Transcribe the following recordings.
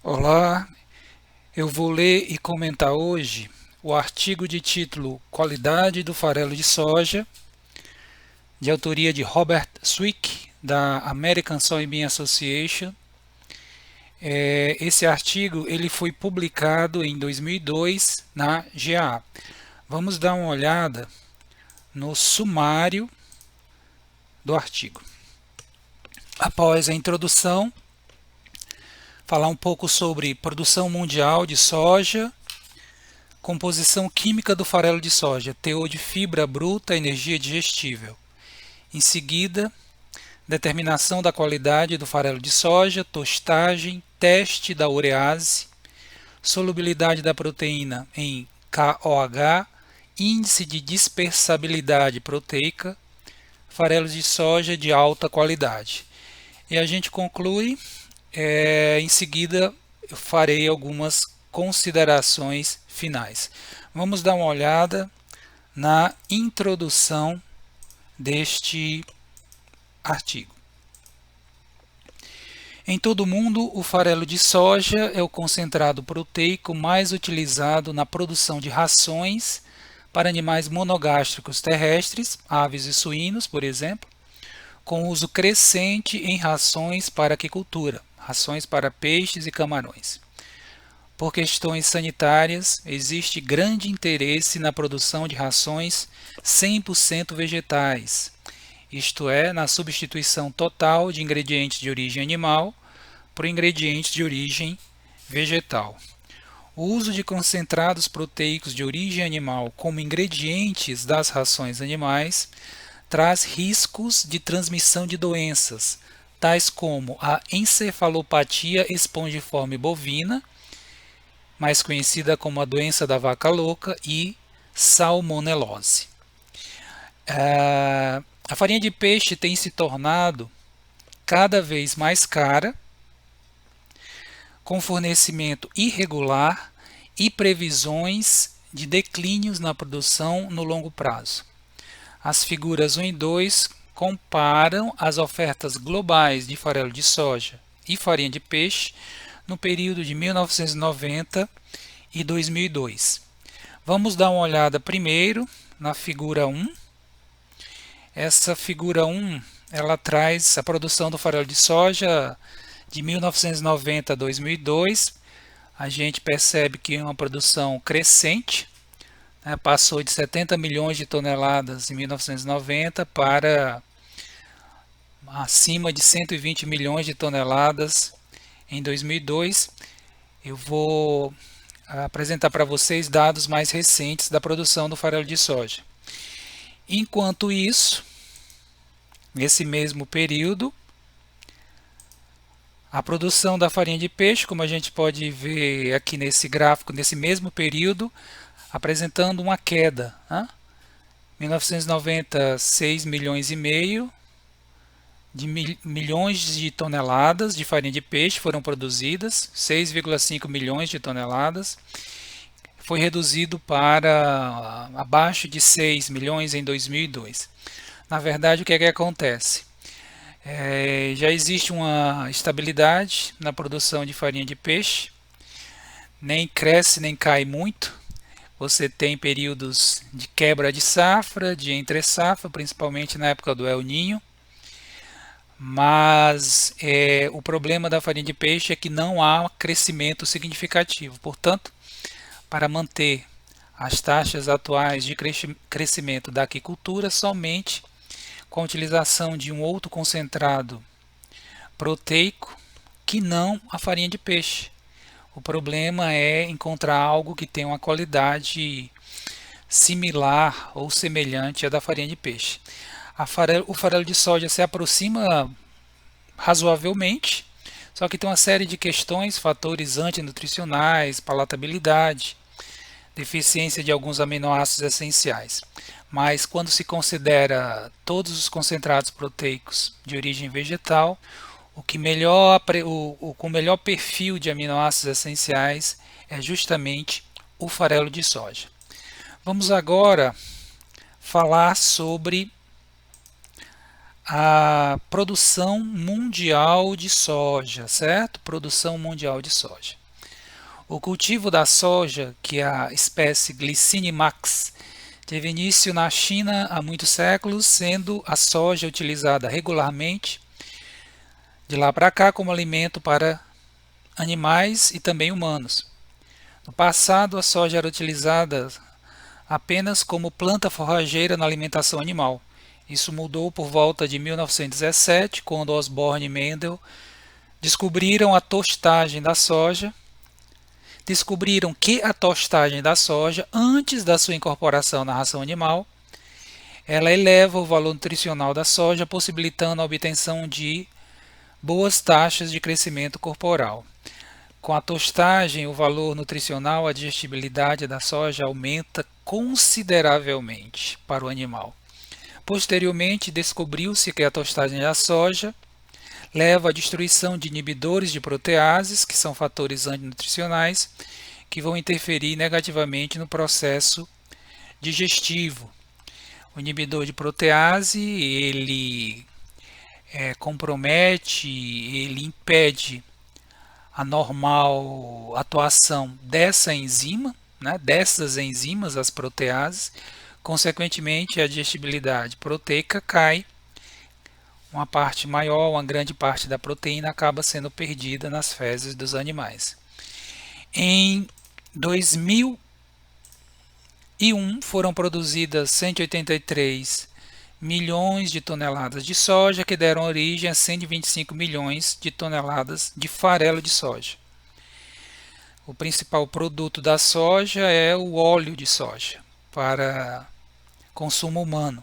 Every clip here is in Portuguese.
Olá, eu vou ler e comentar hoje o artigo de título Qualidade do farelo de soja, de autoria de Robert Swick, da American Soybean Association. Esse artigo ele foi publicado em 2002 na GA. Vamos dar uma olhada no sumário do artigo. Após a introdução, falar um pouco sobre produção mundial de soja, composição química do farelo de soja, teor de fibra bruta, energia digestível. Em seguida, determinação da qualidade do farelo de soja, tostagem, teste da urease, solubilidade da proteína em KOH, índice de dispersabilidade proteica, farelos de soja de alta qualidade. E a gente conclui, em seguida eu farei algumas considerações finais. Vamos dar uma olhada na introdução deste artigo. Em todo o mundo, o farelo de soja é o concentrado proteico mais utilizado na produção de rações para animais monogástricos terrestres, aves e suínos, por exemplo, com uso crescente em rações para aquicultura, rações para peixes e camarões. Por questões sanitárias, existe grande interesse na produção de rações 100% vegetais, isto é, na substituição total de ingredientes de origem animal por ingredientes de origem vegetal. O uso de concentrados proteicos de origem animal como ingredientes das rações animais traz riscos de transmissão de doenças, tais como a encefalopatia espongiforme bovina, mais conhecida como a doença da vaca louca, e salmonelose. A farinha de peixe tem se tornado cada vez mais cara, com fornecimento irregular e previsões de declínios na produção no longo prazo. As figuras 1 e 2 comparam as ofertas globais de farelo de soja e farinha de peixe no período de 1990 e 2002. Vamos dar uma olhada primeiro na figura 1. Essa figura 1 ela traz a produção do farelo de soja de 1990 a 2002. A gente percebe que é uma produção crescente, né? Passou de 70 milhões de toneladas em 1990 para acima de 120 milhões de toneladas em 2002. Eu vou apresentar para vocês dados mais recentes da produção do farelo de soja. Enquanto isso, nesse mesmo período, a produção da farinha de peixe, como a gente pode ver aqui nesse gráfico, nesse mesmo período, apresentando uma queda. 1990, 6 milhões e meio de milhões de toneladas de farinha de peixe foram produzidas, 6,5 milhões de toneladas. Foi reduzido para abaixo de 6 milhões em 2002. Na verdade, o que é que acontece? Já existe uma estabilidade na produção de farinha de peixe, nem cresce nem cai muito. Você tem períodos de quebra de safra, de entre safra, principalmente na época do El Niño. Mas o problema da farinha de peixe é que não há crescimento significativo. Portanto, para manter as taxas atuais de crescimento da aquicultura, somente com a utilização de um outro concentrado proteico que não a farinha de peixe. O problema é encontrar algo que tenha uma qualidade similar ou semelhante à da farinha de peixe. O farelo de soja se aproxima razoavelmente, só que tem uma série de questões, fatores antinutricionais, palatabilidade, deficiência de alguns aminoácidos essenciais. Mas quando se considera todos os concentrados proteicos de origem vegetal, o com melhor perfil de aminoácidos essenciais é justamente o farelo de soja. Vamos agora falar sobre a produção mundial de soja, certo? Produção mundial de soja. O cultivo da soja, que é a espécie Glycine-max, teve início na China há muitos séculos, sendo a soja utilizada regularmente de lá para cá como alimento para animais e também humanos. No passado, a soja era utilizada apenas como planta forrageira na alimentação animal. Isso mudou por volta de 1917, quando Osborne e Mendel descobriram a tostagem da soja. Descobriram que a tostagem da soja, antes da sua incorporação na ração animal, ela eleva o valor nutricional da soja, possibilitando a obtenção de boas taxas de crescimento corporal. Com a tostagem, o valor nutricional, a digestibilidade da soja aumenta consideravelmente para o animal. Posteriormente, descobriu-se que a tostagem da soja leva à destruição de inibidores de proteases, que são fatores antinutricionais, que vão interferir negativamente no processo digestivo. O inibidor de protease, ele compromete, ele impede a normal atuação dessa enzima, né, dessas enzimas, as proteases. Consequentemente, a digestibilidade proteica cai, uma parte maior, uma grande parte da proteína acaba sendo perdida nas fezes dos animais. Em 2001 foram produzidas 183 milhões de toneladas de soja, que deram origem a 125 milhões de toneladas de farelo de soja. O principal produto da soja é o óleo de soja para consumo humano.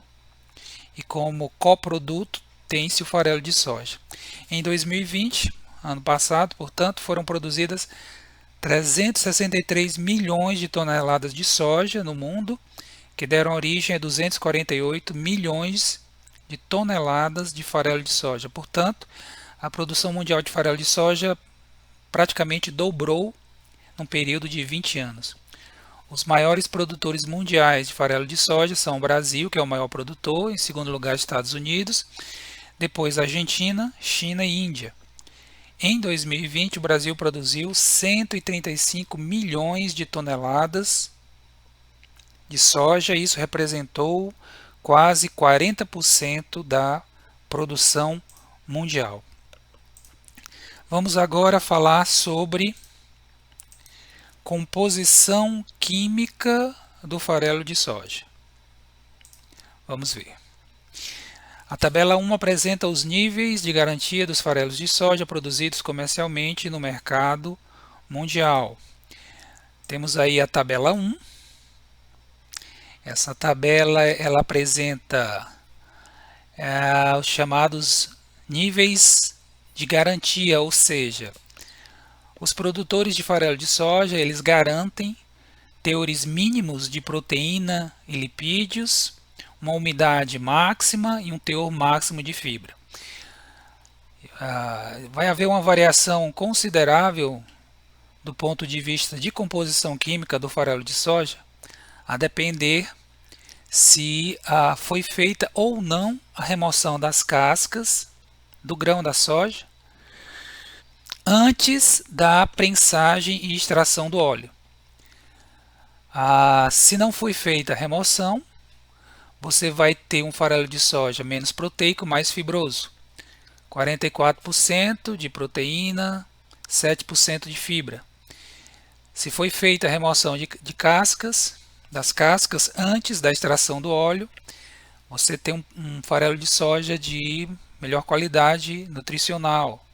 E como coproduto tem-se o farelo de soja. Em 2020, ano passado, portanto, foram produzidas 363 milhões de toneladas de soja no mundo, que deram origem a 248 milhões de toneladas de farelo de soja. Portanto, a produção mundial de farelo de soja praticamente dobrou num período de 20 anos. Os maiores produtores mundiais de farelo de soja são o Brasil, que é o maior produtor, em segundo lugar Estados Unidos, depois Argentina, China e Índia. Em 2020, o Brasil produziu 135 milhões de toneladas de soja, e isso representou quase 40% da produção mundial. Vamos agora falar sobre composição química do farelo de soja. Vamos ver. A tabela 1 apresenta os níveis de garantia dos farelos de soja produzidos comercialmente no mercado mundial. Temos aí a tabela 1. Essa tabela ela apresenta os chamados níveis de garantia, ou seja, os produtores de farelo de soja eles garantem teores mínimos de proteína e lipídios, uma umidade máxima e um teor máximo de fibra. Vai haver uma variação considerável do ponto de vista de composição química do farelo de soja, a depender se foi feita ou não a remoção das cascas do grão da soja antes da prensagem e extração do óleo. Se não foi feita a remoção, você vai ter um farelo de soja menos proteico, mais fibroso. 44% de proteína, 7% de fibra. Se foi feita a remoção das cascas antes da extração do óleo, você tem um farelo de soja de melhor qualidade nutricional.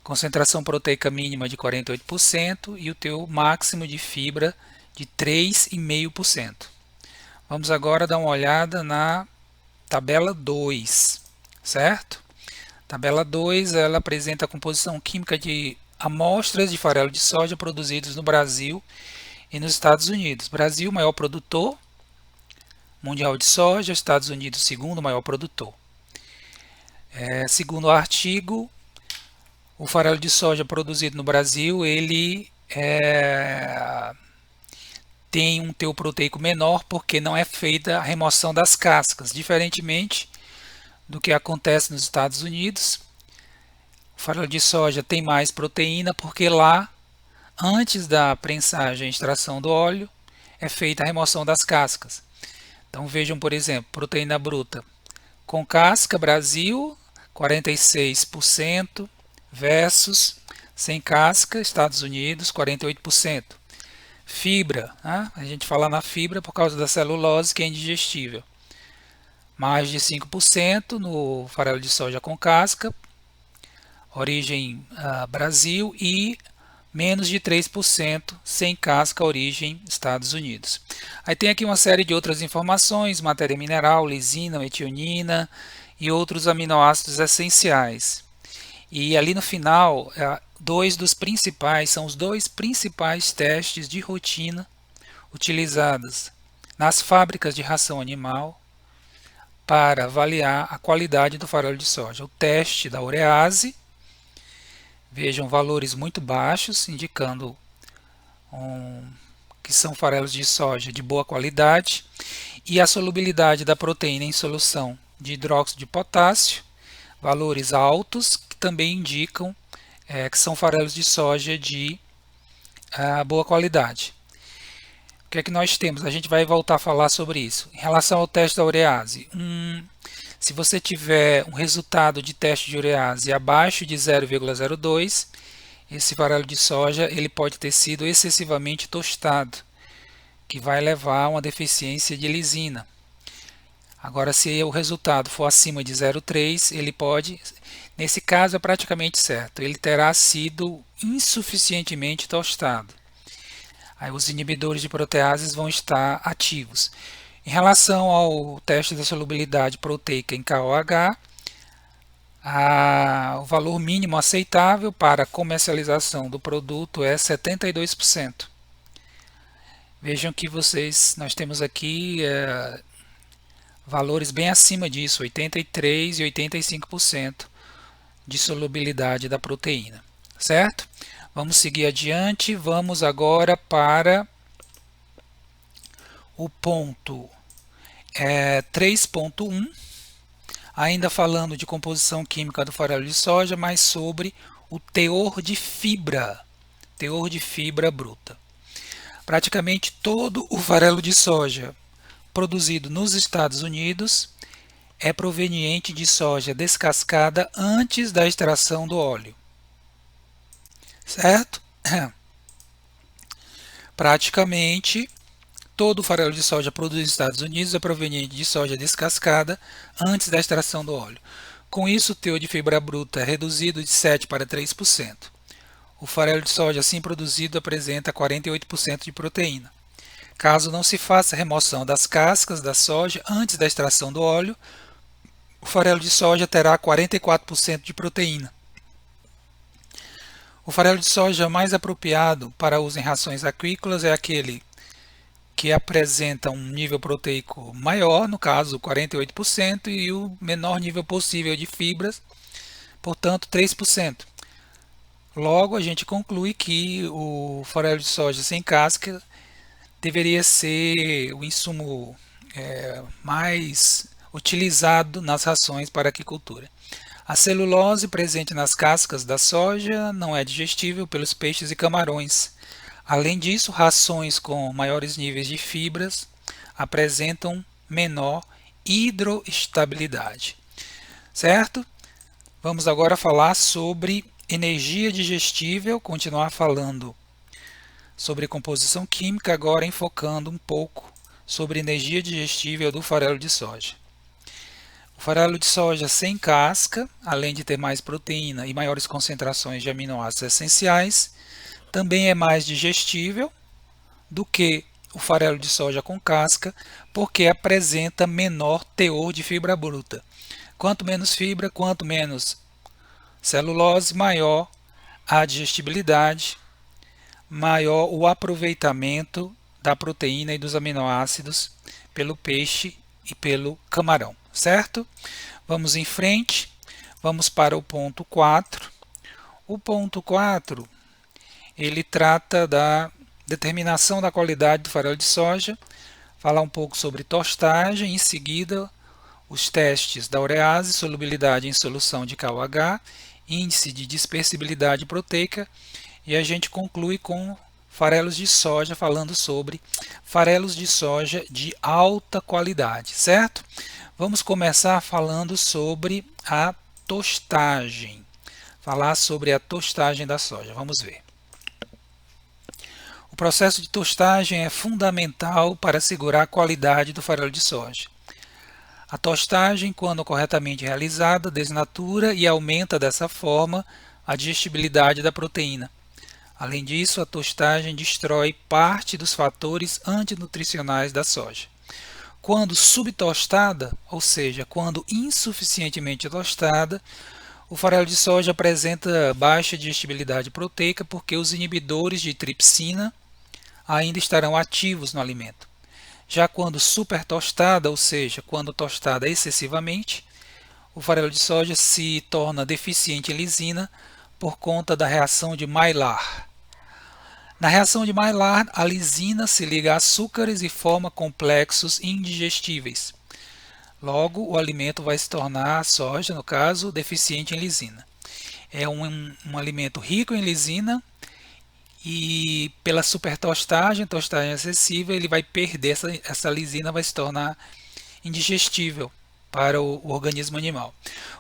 Concentração proteica mínima de 48% e o teu máximo de fibra de 3,5%. Vamos agora dar uma olhada na tabela 2, certo? Tabela 2 ela apresenta a composição química de amostras de farelo de soja produzidos no Brasil e nos Estados Unidos. Brasil, maior produtor mundial de soja, Estados Unidos, segundo maior produtor. Segundo o artigo, o farelo de soja produzido no Brasil, ele tem um teor proteico menor porque não é feita a remoção das cascas, diferentemente do que acontece nos Estados Unidos. O farelo de soja tem mais proteína porque lá, antes da prensagem e extração do óleo, é feita a remoção das cascas. Então vejam, por exemplo, proteína bruta com casca, Brasil, 46% versus sem casca, Estados Unidos, 48%. Fibra, né? A gente fala na fibra por causa da celulose, que é indigestível. Mais de 5% no farelo de soja com casca, origem Brasil, e menos de 3% sem casca, origem Estados Unidos. Aí tem aqui uma série de outras informações, matéria mineral, lisina, metionina e outros aminoácidos essenciais. E ali no final, são os dois principais testes de rotina utilizados nas fábricas de ração animal para avaliar a qualidade do farelo de soja. O teste da urease, vejam valores muito baixos, indicando que são farelos de soja de boa qualidade, e a solubilidade da proteína em solução de hidróxido de potássio, valores altos, que também indicam que são farelos de soja de boa qualidade. O que é que nós temos? A gente vai voltar a falar sobre isso. Em relação ao teste da urease, se você tiver um resultado de teste de urease abaixo de 0,02, esse farelo de soja ele pode ter sido excessivamente tostado, que vai levar a uma deficiência de lisina. Agora, se o resultado for acima de 0,3, ele pode, nesse caso é praticamente certo, ele terá sido insuficientemente tostado. Aí os inibidores de proteases vão estar ativos. Em relação ao teste da solubilidade proteica em KOH, o valor mínimo aceitável para comercialização do produto é 72%. Vejam que nós temos aqui valores bem acima disso, 83% e 85% de solubilidade da proteína, certo? Vamos seguir adiante, vamos agora para o ponto 3.1, ainda falando de composição química do farelo de soja, mas sobre o teor de fibra bruta. Praticamente todo o farelo de soja produzido nos Estados Unidos é proveniente de soja descascada antes da extração do óleo, certo? Praticamente todo o farelo de soja produzido nos Estados Unidos é proveniente de soja descascada antes da extração do óleo. Com isso, o teor de fibra bruta é reduzido de 7% para 3%. O farelo de soja assim produzido apresenta 48% de proteína. Caso não se faça a remoção das cascas da soja antes da extração do óleo, o farelo de soja terá 44% de proteína. O farelo de soja mais apropriado para uso em rações aquícolas é aquele que apresenta um nível proteico maior, no caso 48%, e o menor nível possível de fibras, portanto 3%. Logo, a gente conclui que o farelo de soja sem casca deveria ser o insumo mais utilizado nas rações para aquicultura. A celulose presente nas cascas da soja não é digestível pelos peixes e camarões. Além disso, rações com maiores níveis de fibras apresentam menor hidroestabilidade. Certo? Vamos agora falar sobre energia digestível, continuar falando sobre composição química, agora enfocando um pouco sobre energia digestível do farelo de soja. O farelo de soja sem casca, além de ter mais proteína e maiores concentrações de aminoácidos essenciais, também é mais digestível do que o farelo de soja com casca, porque apresenta menor teor de fibra bruta. Quanto menos fibra, quanto menos celulose, maior a digestibilidade, maior o aproveitamento da proteína e dos aminoácidos pelo peixe e pelo camarão, certo? Vamos em frente, vamos para o ponto 4. O ponto 4, ele trata da determinação da qualidade do farelo de soja, falar um pouco sobre tostagem, em seguida os testes da urease, solubilidade em solução de KOH, índice de dispersibilidade proteica, e a gente conclui com farelos de soja, falando sobre farelos de soja de alta qualidade, certo? Vamos começar falando sobre a tostagem. Falar sobre a tostagem da soja. Vamos ver. O processo de tostagem é fundamental para assegurar a qualidade do farelo de soja. A tostagem, quando corretamente realizada, desnatura e aumenta dessa forma a digestibilidade da proteína. Além disso, a tostagem destrói parte dos fatores antinutricionais da soja. Quando subtostada, ou seja, quando insuficientemente tostada, o farelo de soja apresenta baixa digestibilidade proteica porque os inibidores de tripsina ainda estarão ativos no alimento. Já quando super tostada, ou seja, quando tostada excessivamente, o farelo de soja se torna deficiente em lisina por conta da reação de Maillard. Na reação de Maillard, a lisina se liga a açúcares e forma complexos indigestíveis. Logo, o alimento vai se tornar, a soja, no caso, deficiente em lisina. É um alimento rico em lisina e pela supertostagem, tostagem excessiva, ele vai perder essa lisina, vai se tornar indigestível para o organismo animal.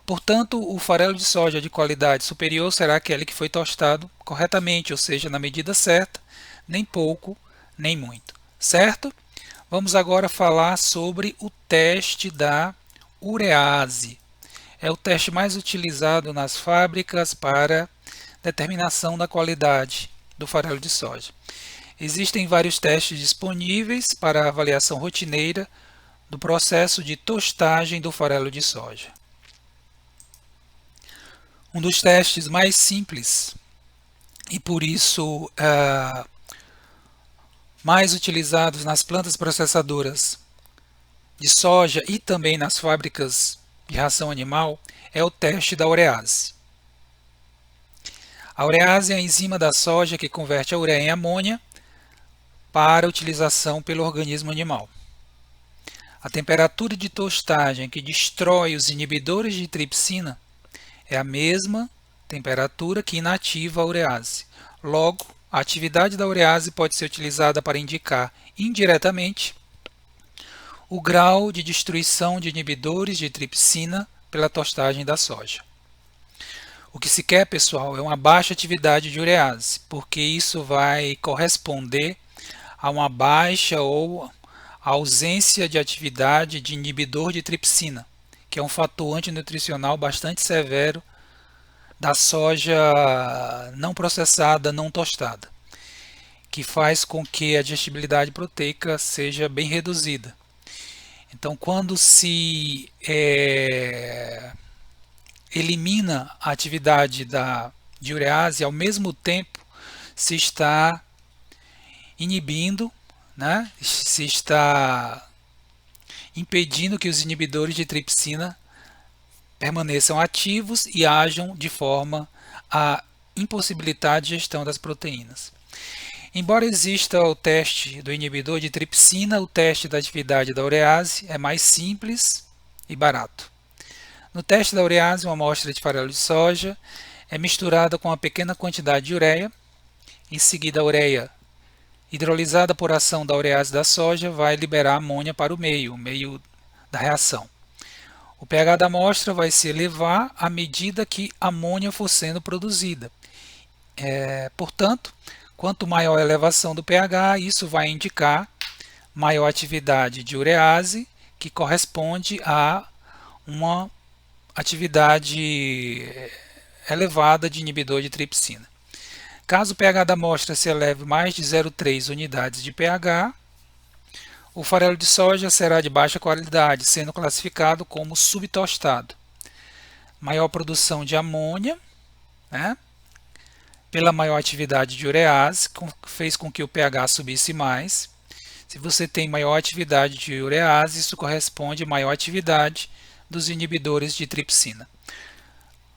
Portanto, o farelo de soja de qualidade superior será aquele que foi tostado corretamente, ou seja, na medida certa, nem pouco, nem muito. Certo? Vamos agora falar sobre o teste da urease. É o teste mais utilizado nas fábricas para determinação da qualidade do farelo de soja. Existem vários testes disponíveis para avaliação rotineira do processo de tostagem do farelo de soja. Um dos testes mais simples e por isso mais utilizados nas plantas processadoras de soja e também nas fábricas de ração animal é o teste da urease. A urease é a enzima da soja que converte a ureia em amônia para utilização pelo organismo animal. A temperatura de tostagem que destrói os inibidores de tripsina é a mesma temperatura que inativa a urease. Logo, a atividade da urease pode ser utilizada para indicar indiretamente o grau de destruição de inibidores de tripsina pela tostagem da soja. O que se quer, pessoal, é uma baixa atividade de urease, porque isso vai corresponder a uma baixa ou ausência de atividade de inibidor de tripsina, que é um fator antinutricional bastante severo da soja não processada, não tostada, que faz com que a digestibilidade proteica seja bem reduzida. Então, quando se elimina a atividade de urease, ao mesmo tempo se está inibindo, né? Se está impedindo que os inibidores de tripsina permaneçam ativos e ajam de forma a impossibilitar a digestão das proteínas. Embora exista o teste do inibidor de tripsina, o teste da atividade da urease é mais simples e barato. No teste da urease, uma amostra de farelo de soja é misturada com uma pequena quantidade de ureia. Em seguida, a ureia hidrolisada por ação da urease da soja vai liberar amônia para o meio da reação. O pH da amostra vai se elevar à medida que a amônia for sendo produzida. Portanto, quanto maior a elevação do pH, isso vai indicar maior atividade de urease, que corresponde a uma atividade elevada de inibidor de tripsina. Caso o pH da amostra se eleve mais de 0,3 unidades de pH, o farelo de soja será de baixa qualidade, sendo classificado como subtostado. Maior produção de amônia, né, pela maior atividade de urease, fez com que o pH subisse mais. Se você tem maior atividade de urease, isso corresponde a maior atividade dos inibidores de tripsina.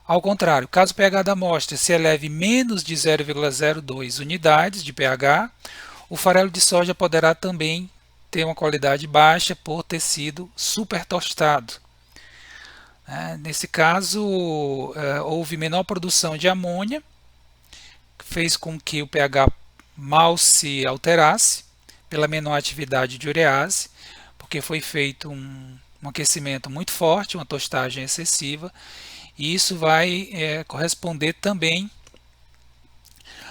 Ao contrário, caso o pH da amostra se eleve menos de 0,02 unidades de pH, o farelo de soja poderá também ter uma qualidade baixa por ter sido super tostado. Nesse caso, houve menor produção de amônia, que fez com que o pH mal se alterasse pela menor atividade de urease, porque foi feito um aquecimento muito forte, uma tostagem excessiva, e isso vai corresponder também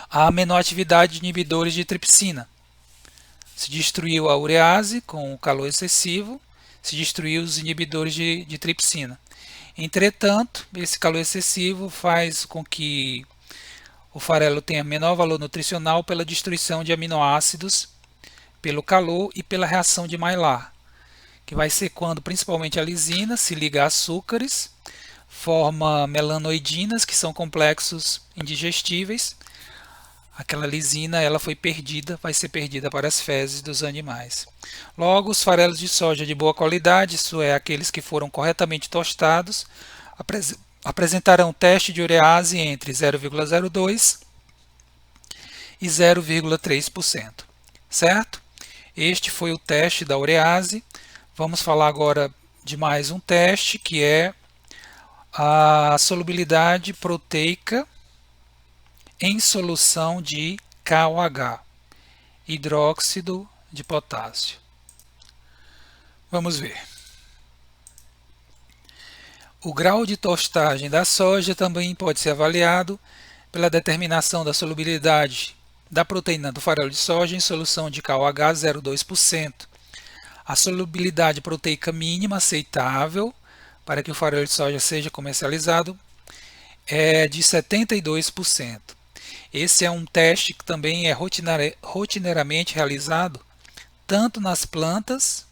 à menor atividade de inibidores de tripsina. Se destruiu a urease com o calor excessivo, se destruiu os inibidores de tripsina. Entretanto, esse calor excessivo faz com que o farelo tenha menor valor nutricional pela destruição de aminoácidos, pelo calor e pela reação de Maillard, que vai ser quando principalmente a lisina se liga a açúcares, forma melanoidinas, que são complexos indigestíveis. Aquela lisina ela foi perdida, vai ser perdida para as fezes dos animais. Logo, os farelos de soja de boa qualidade, isso é, aqueles que foram corretamente tostados, apresentarão teste de urease entre 0,02% e 0,3%. Certo? Este foi o teste da urease. Vamos falar agora de mais um teste, que é a solubilidade proteica em solução de KOH, hidróxido de potássio. Vamos ver. O grau de tostagem da soja também pode ser avaliado pela determinação da solubilidade da proteína do farelo de soja em solução de KOH 0,2%. A solubilidade proteica mínima aceitável para que o farelo de soja seja comercializado é de 72%. Esse é um teste que também é rotineiramente realizado tanto nas plantas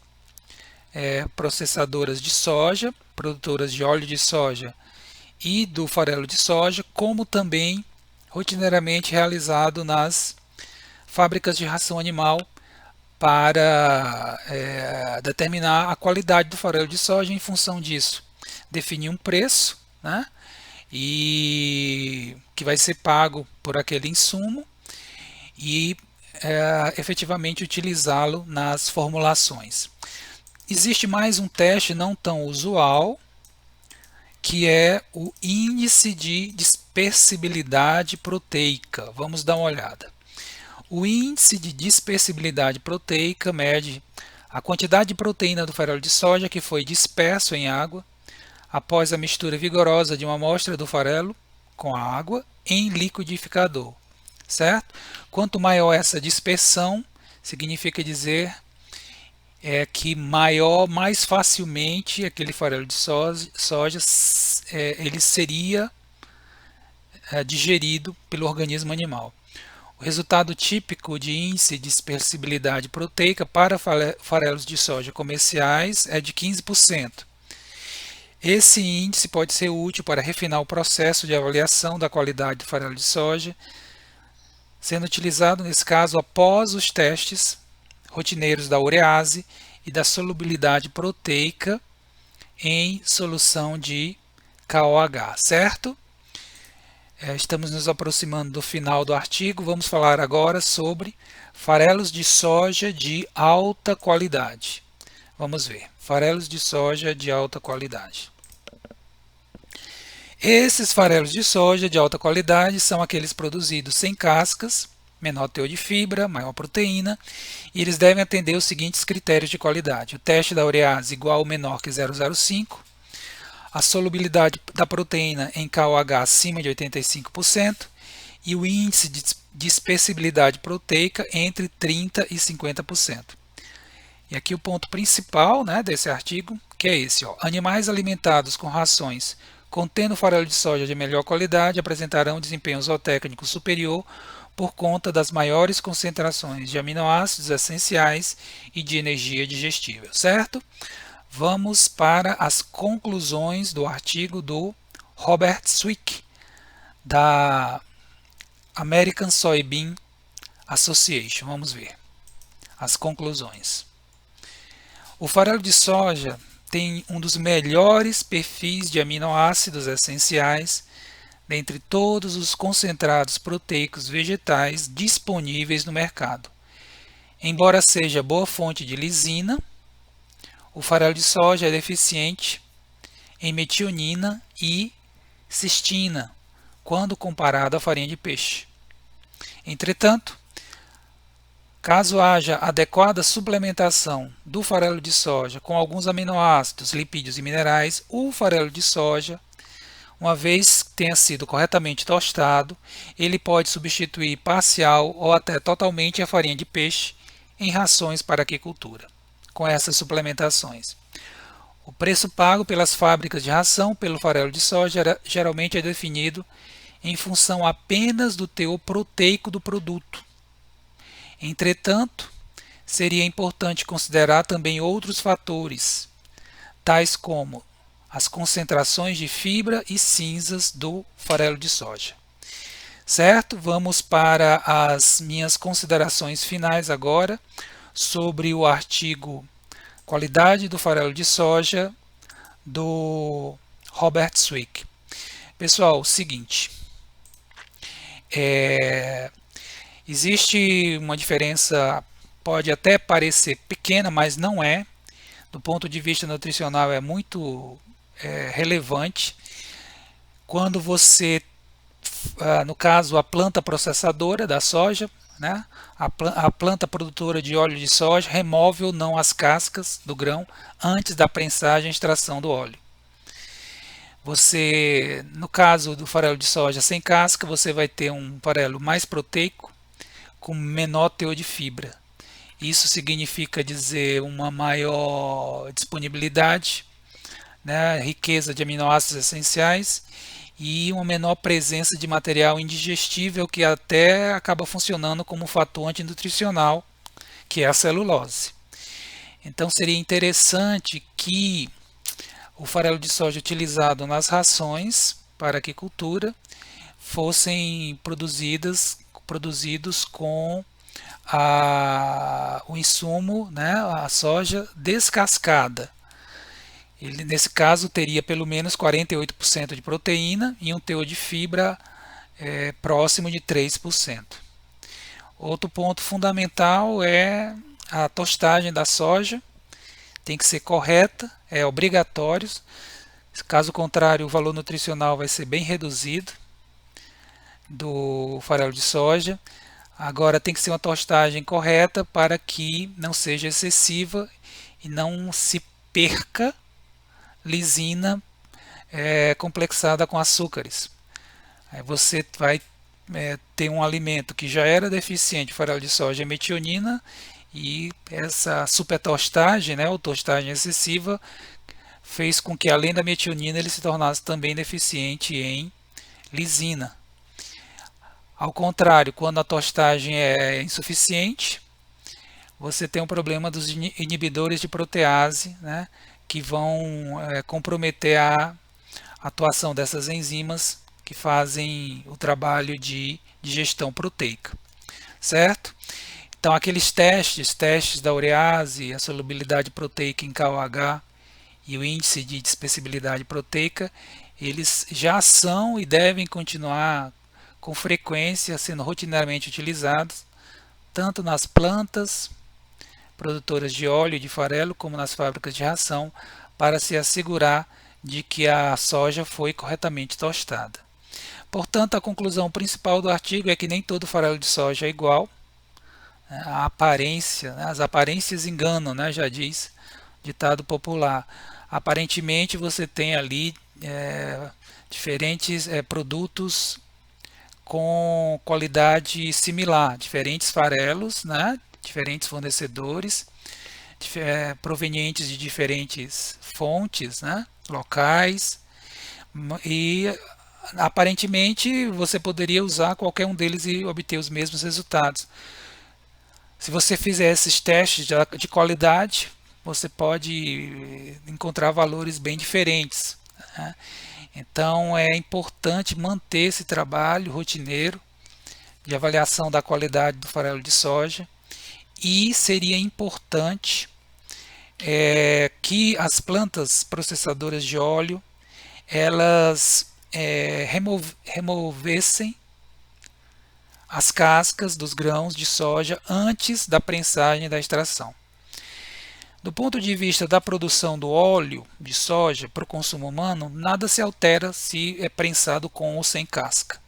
processadoras de soja, produtoras de óleo de soja e do farelo de soja, como também rotineiramente realizado nas fábricas de ração animal para determinar a qualidade do farelo de soja. Em função disso, definir um preço, né, e que vai ser pago por aquele insumo e efetivamente utilizá-lo nas formulações. Existe mais um teste não tão usual, que é o índice de dispersibilidade proteica. Vamos dar uma olhada. O índice de dispersibilidade proteica mede a quantidade de proteína do farelo de soja que foi disperso em água após a mistura vigorosa de uma amostra do farelo com a água em liquidificador, certo? Quanto maior essa dispersão, significa dizer que mais facilmente aquele farelo de soja ele seria digerido pelo organismo animal. O resultado típico de índice de dispersibilidade proteica para farelos de soja comerciais é de 15%. Esse índice pode ser útil para refinar o processo de avaliação da qualidade do farelo de soja, sendo utilizado nesse caso após os testes rotineiros da urease e da solubilidade proteica em solução de KOH, certo? Estamos nos aproximando do final do artigo. Vamos falar agora sobre farelos de soja de alta qualidade. Vamos ver. Farelos de soja de alta qualidade. Esses farelos de soja de alta qualidade são aqueles produzidos sem cascas, menor teor de fibra, maior proteína, e eles devem atender os seguintes critérios de qualidade: o teste da urease igual ou menor que 0,05, a solubilidade da proteína em KOH acima de 85% e o índice de dispersibilidade proteica entre 30% e 50%. E aqui o ponto principal, né, desse artigo, que é esse: animais alimentados com rações contendo farelo de soja de melhor qualidade apresentarão desempenho zootécnico superior por conta das maiores concentrações de aminoácidos essenciais e de energia digestível, certo? Vamos para as conclusões do artigo do Robert Swick, da American Soybean Association. Vamos ver as conclusões. O farelo de soja tem um dos melhores perfis de aminoácidos essenciais dentre todos os concentrados proteicos vegetais disponíveis no mercado. Embora seja boa fonte de lisina, o farelo de soja é deficiente em metionina e cistina, quando comparado à farinha de peixe. Entretanto, caso haja adequada suplementação do farelo de soja com alguns aminoácidos, lipídios e minerais, o farelo de soja, uma vez que tenha sido corretamente tostado, ele pode substituir parcial ou até totalmente a farinha de peixe em rações para aquicultura, com essas suplementações. O preço pago pelas fábricas de ração pelo farelo de soja geralmente é definido em função apenas do teor proteico do produto. Entretanto, seria importante considerar também outros fatores, tais como as concentrações de fibra e cinzas do farelo de soja. Certo? Vamos para as minhas considerações finais agora sobre o artigo Qualidade do farelo de soja do Robert Swick. Pessoal, o seguinte, existe uma diferença, pode até parecer pequena, mas não é. Do ponto de vista nutricional é muito relevante. Quando você, no caso, a planta processadora da soja, né, a planta produtora de óleo de soja, remove ou não as cascas do grão antes da prensagem e extração do óleo. Você, no caso do farelo de soja sem casca, você vai ter um farelo mais proteico, com menor teor de fibra. Isso significa dizer uma maior disponibilidade, né, riqueza de aminoácidos essenciais e uma menor presença de material indigestível que até acaba funcionando como um fator antinutricional, que é a celulose. Então seria interessante que o farelo de soja utilizado nas rações para aquicultura fossem produzidos com o insumo, né, a soja descascada. Ele, nesse caso, teria pelo menos 48% de proteína e um teor de fibra próximo de 3%. Outro ponto fundamental é a tostagem da soja. Tem que ser correta, é obrigatório. Caso contrário, o valor nutricional vai ser bem reduzido do farelo de soja. Agora tem que ser uma tostagem correta para que não seja excessiva e não se perca lisina complexada com açúcares. Aí você vai ter um alimento que já era deficiente, farelo de soja e metionina, e essa supertostagem, né, ou tostagem excessiva, fez com que além da metionina ele se tornasse também deficiente em lisina. Ao contrário, quando a tostagem é insuficiente, você tem um problema dos inibidores de protease, né, que vão comprometer a atuação dessas enzimas que fazem o trabalho de digestão proteica, certo? Então aqueles testes da urease, a solubilidade proteica em KOH e o índice de dispersibilidade proteica, eles já são e devem continuar com frequência sendo rotineiramente utilizados, tanto nas plantas produtoras de óleo e de farelo, como nas fábricas de ração, para se assegurar de que a soja foi corretamente tostada. Portanto, a conclusão principal do artigo é que nem todo farelo de soja é igual. A aparência, né, as aparências enganam, né, já diz ditado popular. Aparentemente você tem ali diferentes produtos com qualidade similar, diferentes farelos, né, diferentes fornecedores, provenientes de diferentes fontes, né, locais, e aparentemente você poderia usar qualquer um deles e obter os mesmos resultados. Se você fizer esses testes de qualidade, você pode encontrar valores bem diferentes, né? Então é importante manter esse trabalho rotineiro de avaliação da qualidade do farelo de soja, e seria importante que as plantas processadoras de óleo elas removessem as cascas dos grãos de soja antes da prensagem e da extração. Do ponto de vista da produção do óleo de soja para o consumo humano, nada se altera se é prensado com ou sem casca.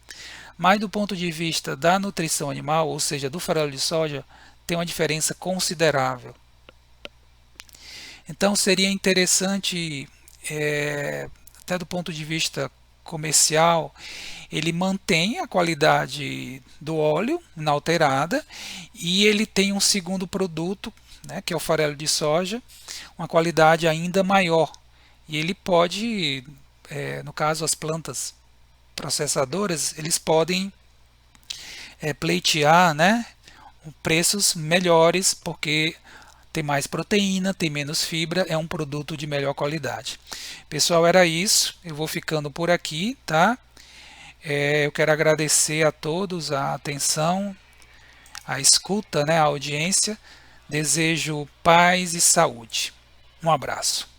Mas do ponto de vista da nutrição animal, ou seja, do farelo de soja, tem uma diferença considerável. Então seria interessante, até do ponto de vista comercial, ele mantém a qualidade do óleo inalterada e ele tem um segundo produto, né, que é o farelo de soja, uma qualidade ainda maior. E ele pode, no caso as plantas processadoras, eles podem pleitear, né, preços melhores porque tem mais proteína, tem menos fibra, é um produto de melhor qualidade. Pessoal, era isso. Eu vou ficando por aqui, tá? Eu quero agradecer a todos a atenção, a escuta, né, a audiência. Desejo paz e saúde. Um abraço.